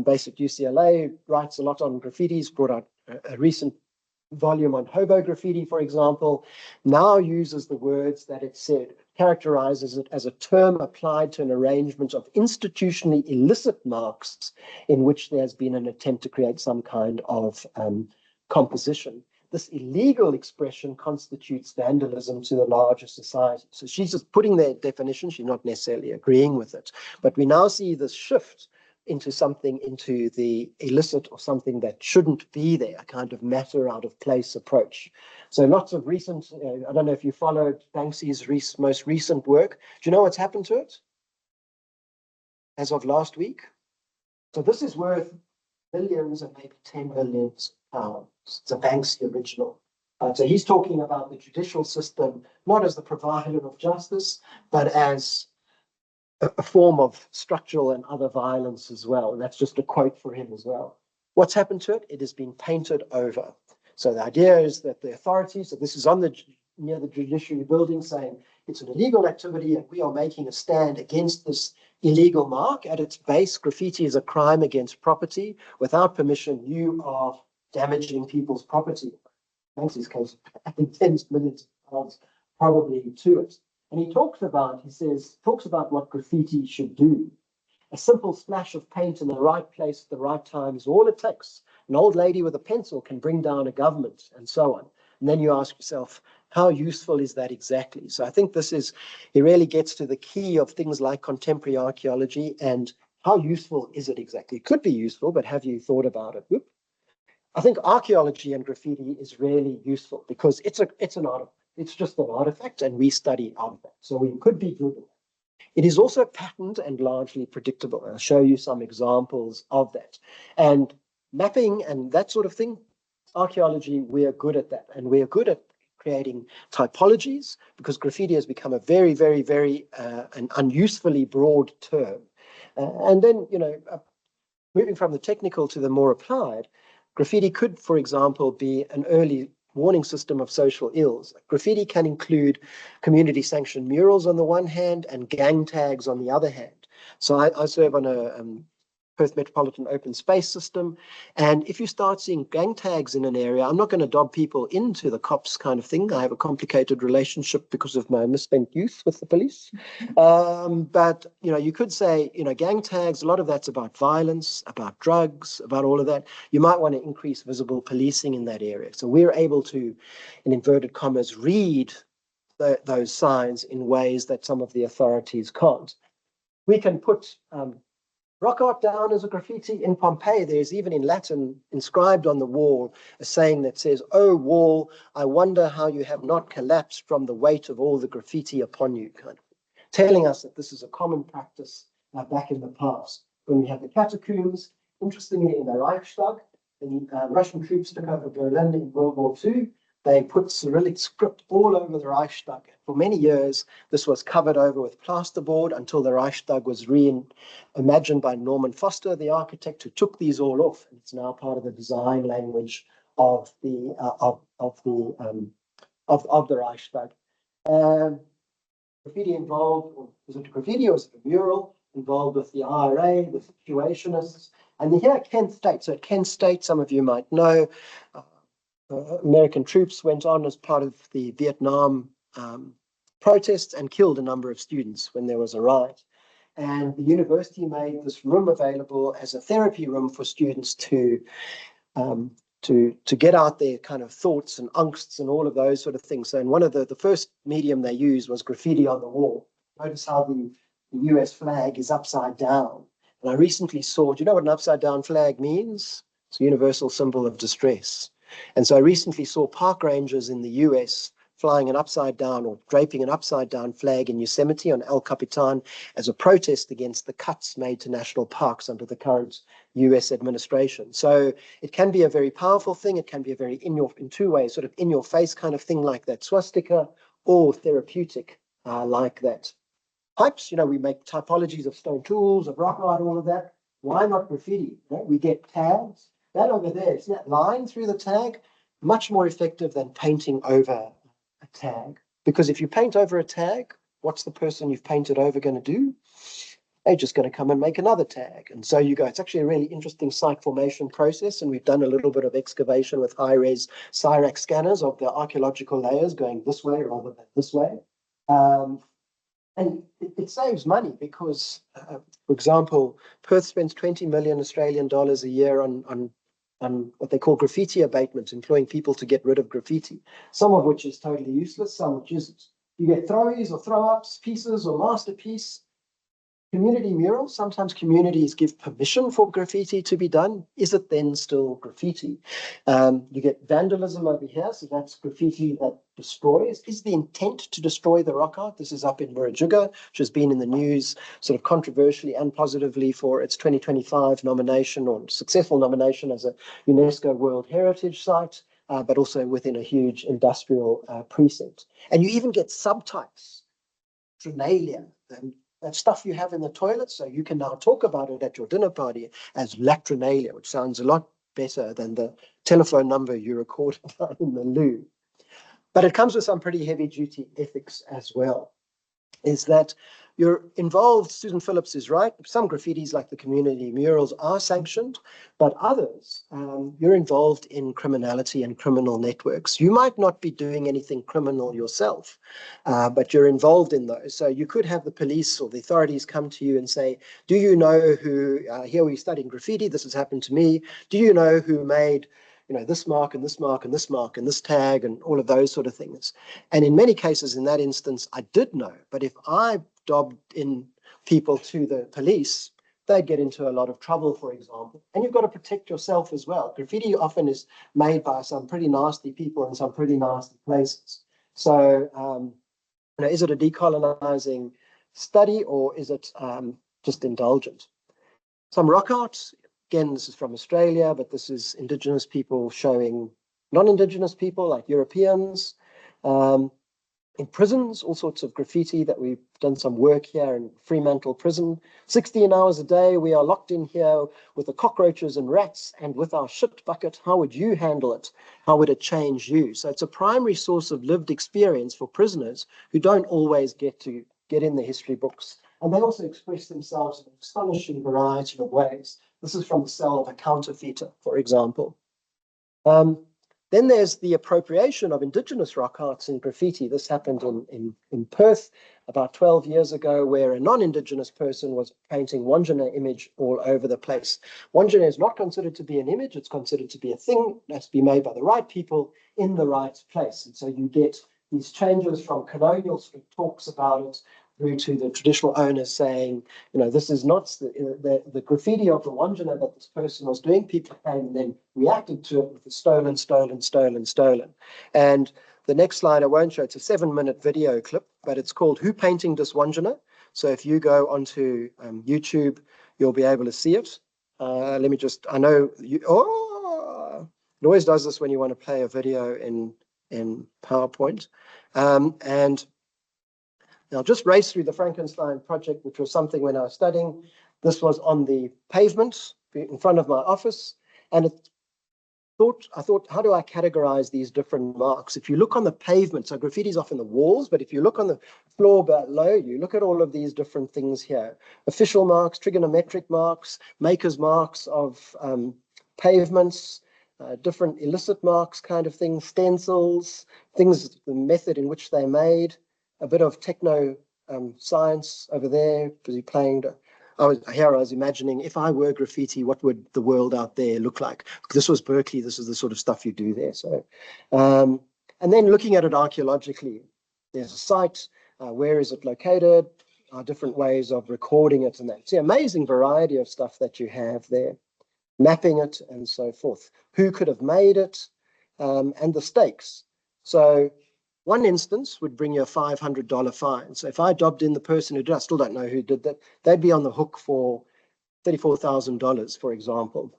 Speaker 1: based at UCLA, writes a lot on graffitis, brought out a recent volume on hobo graffiti, for example, now uses the words that it said, characterizes it as a term applied to an arrangement of institutionally illicit marks in which there's been an attempt to create some kind of composition. This illegal expression constitutes vandalism to the larger society. So she's just putting their definition, she's not necessarily agreeing with it. But we now see this shift into something, into the illicit or something that shouldn't be there, a kind of matter out of place approach. So lots of recent, I don't know if you followed Banksy's most recent work. Do you know what's happened to it as of last week? So this is worth millions and maybe 10 million pounds. It's a Banksy original. So he's talking about the judicial system, not as the provider of justice, but as a form of structural and other violence as well. And that's just a quote for him as well. What's happened to it? It has been painted over. So the idea is that the authorities, so this is on near the judiciary building, saying it's an illegal activity and we are making a stand against this illegal mark. At its base, graffiti is a crime against property. Without permission, you are damaging people's property. Banksy's case, adding tens of millions of pounds probably to it. And he talks about what graffiti should do. A simple splash of paint in the right place at the right time is all it takes. An old lady with a pencil can bring down a government and so on. And then you ask yourself, how useful is that exactly? So I think he really gets to the key of things like contemporary archaeology and how useful is it exactly? It could be useful, but have you thought about it? Whoop. I think archaeology and graffiti is really useful because it's an artifact. It's just an artifact, and we study artifacts, so we could be good at that. It is also patterned and largely predictable. I'll show you some examples of that. And mapping and that sort of thing, archaeology, we are good at that, and we are good at creating typologies because graffiti has become a very, very, very an unusefully broad term. And then, moving from the technical to the more applied, graffiti could, for example, be an early warning system of social ills. Graffiti can include community-sanctioned murals on the one hand and gang tags on the other hand. So I serve on a Perth Metropolitan Open Space System. And if you start seeing gang tags in an area, I'm not going to dob people into the cops kind of thing. I have a complicated relationship because of my misspent youth with the police. But, you could say, gang tags, a lot of that's about violence, about drugs, about all of that. You might want to increase visible policing in that area. So we're able to, in inverted commas, read those signs in ways that some of the authorities can't. We can put rock art down as a graffiti. In Pompeii, there's even in Latin inscribed on the wall a saying that says, "Oh wall, I wonder how you have not collapsed from the weight of all the graffiti upon you," kind of telling us that this is a common practice back in the past. When we have the catacombs, interestingly in the Reichstag, the Russian troops took over Berlin in World War II. They put Cyrillic script all over the Reichstag. For many years, this was covered over with plasterboard until the Reichstag was reimagined by Norman Foster, the architect, who took these all off. And it's now part of the design language of the Reichstag. Graffiti involved, or was it graffiti or was it a mural involved with the RARI, the situationists, and here at Kent State. So at Kent State, some of you might know, American troops went on as part of the Vietnam protests and killed a number of students when there was a riot. And the university made this room available as a therapy room for students to get out their kind of thoughts and angsts and all of those sort of things. So in one of the first medium they used was graffiti on the wall. Notice how the US flag is upside down. And I recently saw, do you know what an upside down flag means? It's a universal symbol of distress. And so I recently saw park rangers in the US flying an upside down or draping an upside down flag in Yosemite on El Capitan as a protest against the cuts made to national parks under the current US administration. So it can be a very powerful thing. It can be a very in two ways, sort of in your face kind of thing like that swastika, or therapeutic like that. Pipes, we make typologies of stone tools, of rock art, all of that. Why not graffiti? We get tags. That over there, isn't that line through the tag? Much more effective than painting over a tag. Because if you paint over a tag, what's the person you've painted over going to do? They're just going to come and make another tag. And so you go, it's actually a really interesting site formation process. And we've done a little bit of excavation with high-res Cyrax scanners of the archaeological layers going this way rather than this way. And it saves money because, for example, Perth spends 20 million Australian dollars a year on what they call graffiti abatement, employing people to get rid of graffiti, some of which is totally useless, some which isn't. You get throwies or throw-ups, pieces or masterpiece. Community murals, sometimes communities give permission for graffiti to be done. Is it then still graffiti? You get vandalism over here, so that's graffiti that destroys. Is the intent to destroy the rock art? This is up in Murajuga, which has been in the news sort of controversially and positively for its 2025 nomination or successful nomination as a UNESCO World Heritage Site, but also within a huge industrial precinct. And you even get subtypes, Trinalia, that stuff you have in the toilet, so you can now talk about it at your dinner party as latrinalia, which sounds a lot better than the telephone number you recorded down in the loo. But it comes with some pretty heavy-duty ethics as well, is that you're involved, Susan Phillips is right, some graffitis like the community murals are sanctioned, but others, you're involved in criminality and criminal networks. You might not be doing anything criminal yourself, but you're involved in those. So you could have the police or the authorities come to you and say, do you know who, here we're studying graffiti, this has happened to me, do you know who made this mark and this mark and this mark and this tag and all of those sort of things. And in many cases, in that instance, I did know. But if I dobbed in people to the police, they'd get into a lot of trouble, for example. And you've got to protect yourself as well. Graffiti often is made by some pretty nasty people in some pretty nasty places. So, is it a decolonizing study or is it just indulgent? Some rock art. Again, this is from Australia, but this is Indigenous people showing non-Indigenous people like Europeans. In prisons, all sorts of graffiti that we've done some work here in Fremantle Prison. 16 hours a day, we are locked in here with the cockroaches and rats and with our shit bucket. How would you handle it? How would it change you? So it's a primary source of lived experience for prisoners who don't always get in the history books And they also express themselves in an astonishing variety of ways. This is from the cell of a counterfeiter, for example. Then there's the appropriation of indigenous rock arts in graffiti. This happened in Perth about 12 years ago, where a non-indigenous person was painting Wandjina image all over the place. Wandjina is not considered to be an image, it's considered to be a thing. It has to be made by the right people in the right place. And so you get these changes from colonial sort of talks about it through to the traditional owners saying, you know, this is not the graffiti of the Wandjina that this person was doing. People came and then reacted to it with the stolen. And the next slide I won't show, it's a 7-minute video clip, but it's called Who Painting This Wandjina? So if you go onto YouTube, you'll be able to see it. Let me just, I know, it always does this when you want to play a video in PowerPoint. And I'll just race through the Frankenstein project, which was something when I was studying. This was on the pavement in front of my office. And I thought, how do I categorize these different marks? If you look on the pavement, so graffiti is often the walls, but if you look on the floor below, you look at all of these different things here. Official marks, trigonometric marks, maker's marks of pavements, different illicit marks kind of things, stencils, things, the method in which they're made. A bit of techno science over there, busy playing. I was imagining if I were graffiti, what would the world out there look like? This was Berkeley. This is the sort of stuff you do there. So, and then looking at it archaeologically, there's a site. Where is it located? Different ways of recording it, and that. It's an amazing variety of stuff that you have there, mapping it and so forth. Who could have made it, and the stakes. So one instance would bring you a $500 fine. So if I dobbed in the person who did, I still don't know who did that, they'd be on the hook for $34,000, for example.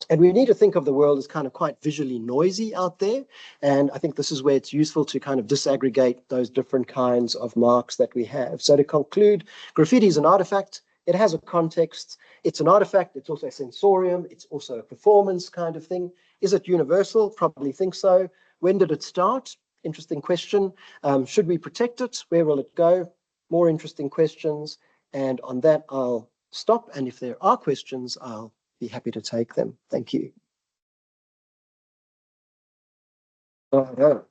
Speaker 1: And we need to think of the world as kind of quite visually noisy out there. And I think this is where it's useful to kind of disaggregate those different kinds of marks that we have. So to conclude, graffiti is an artifact. It has a context. It's an artifact. It's also a sensorium. It's also a performance kind of thing. Is it universal? Probably think so. When did it start? Interesting question. Should we protect it? Where will it go? More interesting questions. And on that, I'll stop. And if there are questions, I'll be happy to take them. Thank you. Oh, no.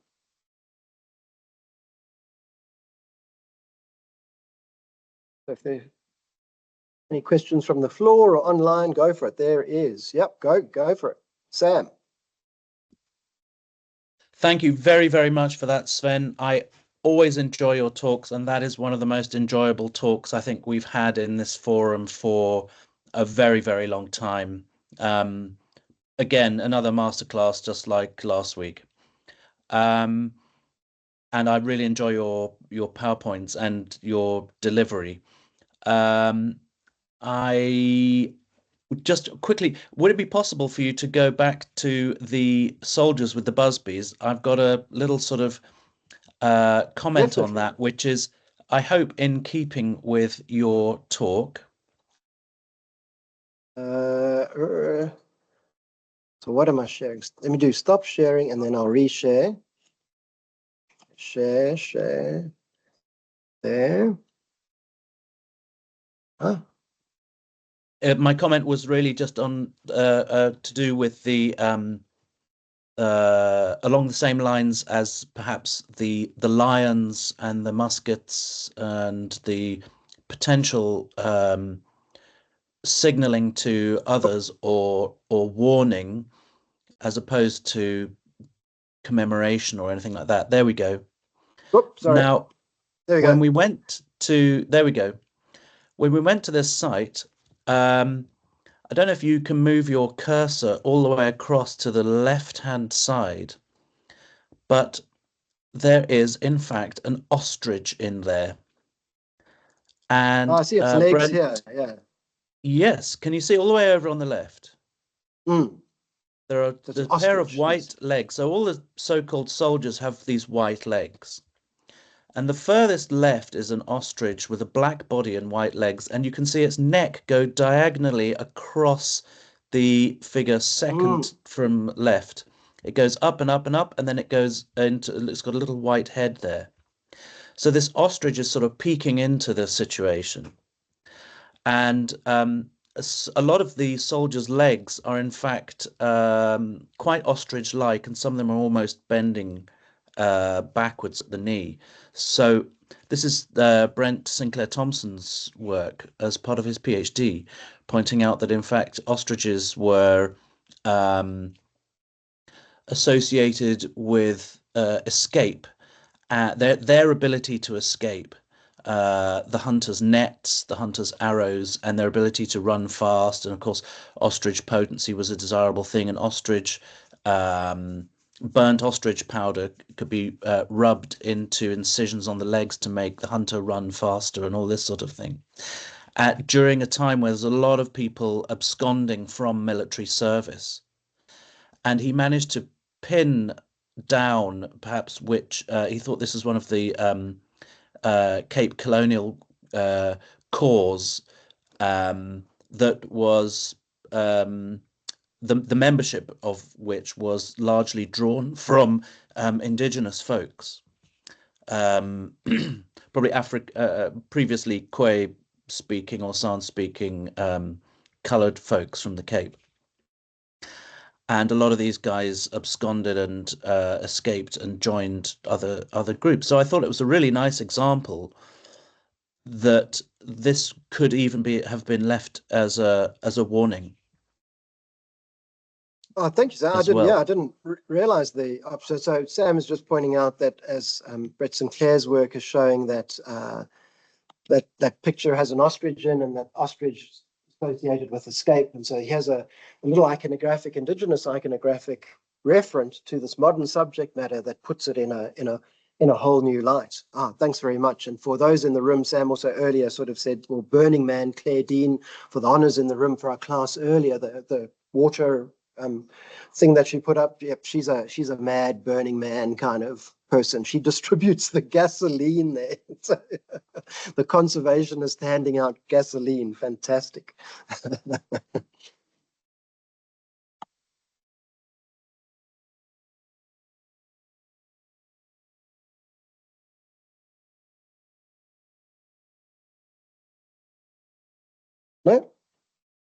Speaker 1: So if there are any questions from the floor or online, go for it. There is. Yep, go for it. Sam.
Speaker 2: Thank you very, very much for that, Sven. I always enjoy your talks, and that is one of the most enjoyable talks I think we've had in this forum for a very, very long time. Again, another masterclass just like last week. And I really enjoy your PowerPoints and your delivery. I just quickly, would it be possible for you to go back to the soldiers with the busbies? I've got a little sort of comment on that, which is, I hope, in keeping with your talk.
Speaker 1: So what am I sharing? Let me do stop sharing and then I'll reshare. Share. There. Huh?
Speaker 2: My comment was really just on to do with the along the same lines as perhaps the lions and the muskets and the potential signaling to others or warning, as opposed to commemoration or anything like that. There we go.
Speaker 1: Oops, sorry.
Speaker 2: Now, when we went to this site, I don't know if you can move your cursor all the way across to the left-hand side, but there is, in fact, an ostrich in there. And
Speaker 1: I see its legs Brent, here, yeah.
Speaker 2: Yes, can you see all the way over on the left?
Speaker 1: Mm.
Speaker 2: There's a pair of white legs. So all the so-called soldiers have these white legs. And the furthest left is an ostrich with a black body and white legs, and you can see its neck go diagonally across the figure second from left. It goes up and up and up, and then it goes into, it's got a little white head there. So this ostrich is sort of peeking into the situation. And a lot of the soldiers' legs are in fact quite ostrich-like, and some of them are almost bending backwards at the knee. So this is Brent Sinclair Thompson's work as part of his PhD, pointing out that in fact ostriches were associated with escape, their ability to escape, the hunter's nets, the hunter's arrows, and their ability to run fast. And of course, ostrich potency was a desirable thing, and ostrich burnt ostrich powder could be rubbed into incisions on the legs to make the hunter run faster and all this sort of thing. During a time where there's a lot of people absconding from military service. And he managed to pin down perhaps which he thought this was one of the Cape Colonial corps that was the membership of which was largely drawn from indigenous folks, probably previously Khoi speaking or San speaking coloured folks from the Cape. And a lot of these guys absconded and escaped and joined other groups. So I thought it was a really nice example that this could even have been left as a warning.
Speaker 1: Oh, thank you, Sam. I didn't realize the opposite. So Sam is just pointing out that as Brett Sinclair's work is showing that that picture has an ostrich in, and that ostrich associated with escape, and so he has a little iconographic, indigenous iconographic reference to this modern subject matter that puts it in a whole new light. Thanks very much. And for those in the room, Sam also earlier sort of said, well, Burning Man, Claire Dean, for the honors in the room for our class earlier, the water thing that she put up. Yep, she's a mad Burning Man kind of person. She distributes the gasoline there. So, the conservationist handing out gasoline. Fantastic. No,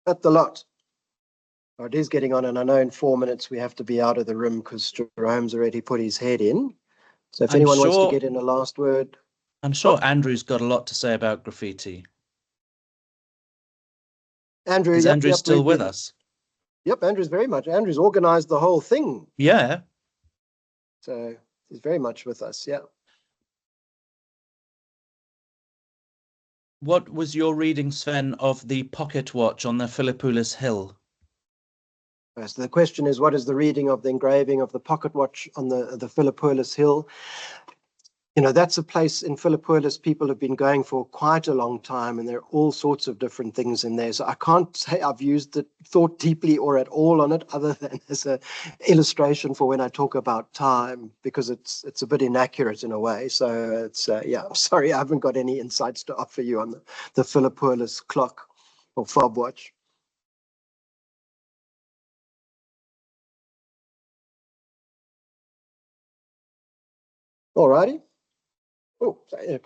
Speaker 1: that's a lot. Oh, it is getting on, and I know in 4 minutes we have to be out of the room because Jerome's already put his head in. So if anyone wants to get in a last word.
Speaker 2: I'm sure Andrew's got a lot to say about graffiti.
Speaker 1: Andrew,
Speaker 2: is Andrew still with us?
Speaker 1: Yep, Andrew's very much. Andrew's organized the whole thing.
Speaker 2: Yeah.
Speaker 1: So he's very much with us, yeah.
Speaker 2: What was your reading, Sven, of the pocket watch on the Philippoulis Hill?
Speaker 1: So the question is, what is the reading of the engraving of the pocket watch on the Philippoulis Hill? You know, that's a place in Philippoulis people have been going for quite a long time, and there are all sorts of different things in there. So I can't say I've thought deeply or at all on it, other than as an illustration for when I talk about time, because it's a bit inaccurate in a way. So it's, yeah, I'm sorry, I haven't got any insights to offer you on the Philippoulis clock or fob watch. All righty. Oh, sorry.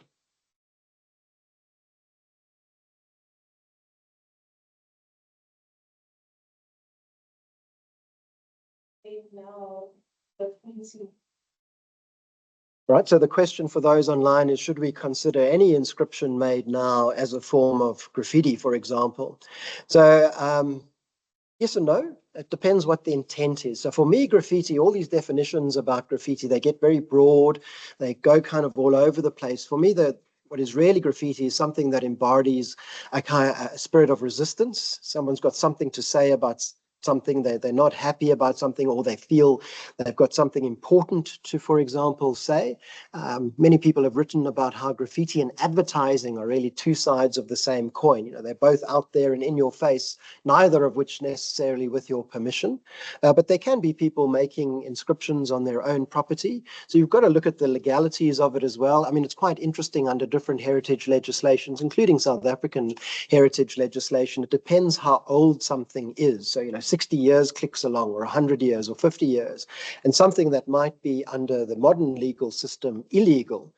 Speaker 1: Right, so the question for those online is, should we consider any inscription made now as a form of graffiti, for example? So yes and no. It depends what the intent is. So for me, graffiti, all these definitions about graffiti, they get very broad. They go kind of all over the place. For me, what is really graffiti is something that embodies a spirit of resistance. Someone's got something to say about something, they're not happy about something, or they feel they've got something important to, for example, say. Many people have written about how graffiti and advertising are really two sides of the same coin. You know, they're both out there and in your face, neither of which necessarily with your permission. But there can be people making inscriptions on their own property. So you've got to look at the legalities of it as well. I mean, it's quite interesting under different heritage legislations, including South African heritage legislation. It depends how old something is. So, you know, 60 years clicks along, or 100 years, or 50 years. And something that might be under the modern legal system illegal,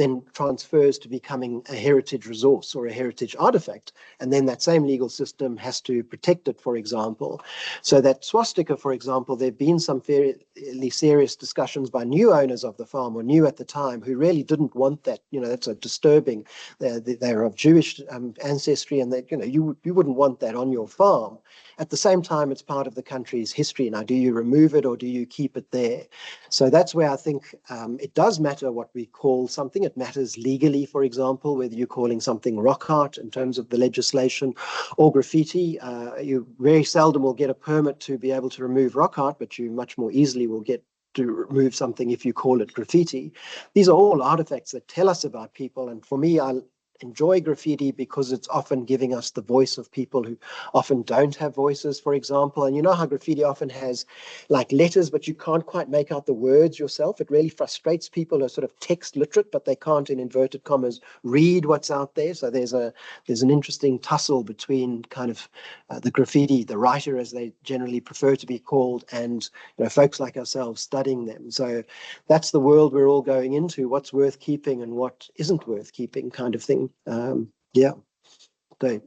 Speaker 1: then transfers to becoming a heritage resource or a heritage artifact. And then that same legal system has to protect it, for example. So that swastika, for example, there have been some fairly serious discussions by new owners of the farm, or new at the time, who really didn't want that. That's a disturbing. They're of Jewish ancestry, and that you wouldn't want that on your farm. At the same time, it's part of the country's history. Now, do you remove it or do you keep it there? So that's where I think it does matter what we call something. It matters legally, for example, whether you're calling something rock art in terms of the legislation or graffiti. You very seldom will get a permit to be able to remove rock art, but you much more easily will get to remove something if you call it graffiti. These are all artifacts that tell us about people. And for me, I enjoy graffiti because it's often giving us the voice of people who often don't have voices, for example. And you know how graffiti often has like letters, but you can't quite make out the words yourself. It really frustrates people who are sort of text literate, but they can't, in inverted commas, read what's out there. So there's an interesting tussle between kind of the graffiti, the writer, as they generally prefer to be called, and folks like ourselves studying them. So that's the world we're all going into: what's worth keeping and what isn't worth keeping, kind of thing. Yeah. Dave.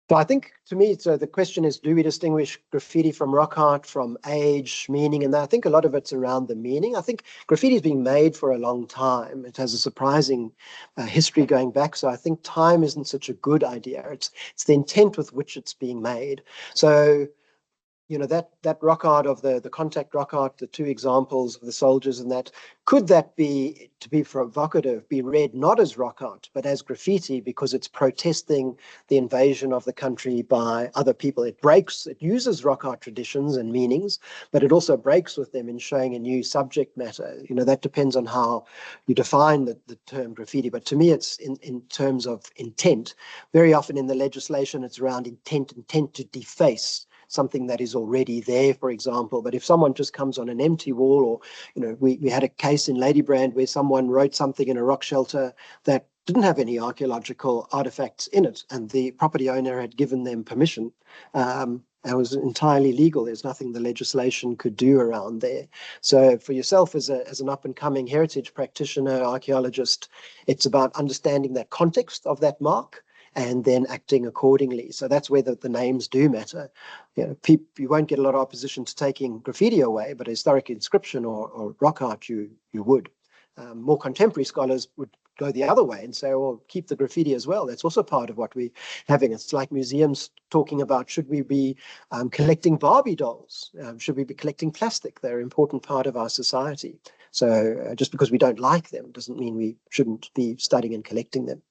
Speaker 1: So I think, to me, so the question is, do we distinguish graffiti from rock art, from age, meaning? And I think a lot of it's around the meaning. I think graffiti is being made for a long time. It has a surprising history going back. So I think time isn't such a good idea. It's the intent with which it's being made. So that rock art of the contact rock art, the two examples of the soldiers, and that, could that be, to be provocative, be read not as rock art, but as graffiti, because it's protesting the invasion of the country by other people? It uses rock art traditions and meanings, but it also breaks with them in showing a new subject matter. That depends on how you define the term graffiti. But to me, it's in terms of intent. Very often in the legislation, it's around intent to deface something that is already there, for example. But if someone just comes on an empty wall, or we had a case in Ladybrand where someone wrote something in a rock shelter that didn't have any archaeological artifacts in it, and the property owner had given them permission. It was entirely legal. There's nothing the legislation could do around there. So for yourself as an up-and-coming heritage practitioner, archaeologist, it's about understanding that context of that mark and then acting accordingly. So that's where the names do matter. You won't get a lot of opposition to taking graffiti away, but a historic inscription or rock art, you would. More contemporary scholars would go the other way and say, well, keep the graffiti as well. That's also part of what we're having. It's like museums talking about, should we be collecting Barbie dolls? Should we be collecting plastic? They're an important part of our society. So just because we don't like them doesn't mean we shouldn't be studying and collecting them.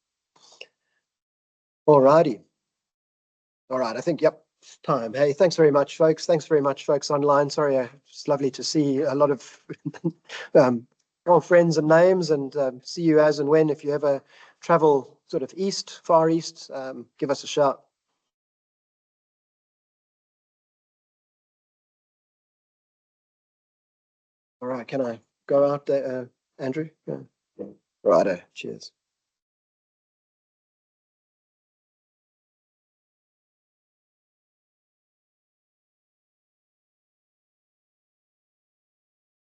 Speaker 1: All righty. All right, I think, yep, time. Hey, thanks very much, folks. Thanks very much, folks online. Sorry, it's lovely to see a lot of old friends and names, and see you as and when. If you ever travel sort of east, far east, give us a shout. All right, can I go out there, Andrew? Yeah. Righto, cheers.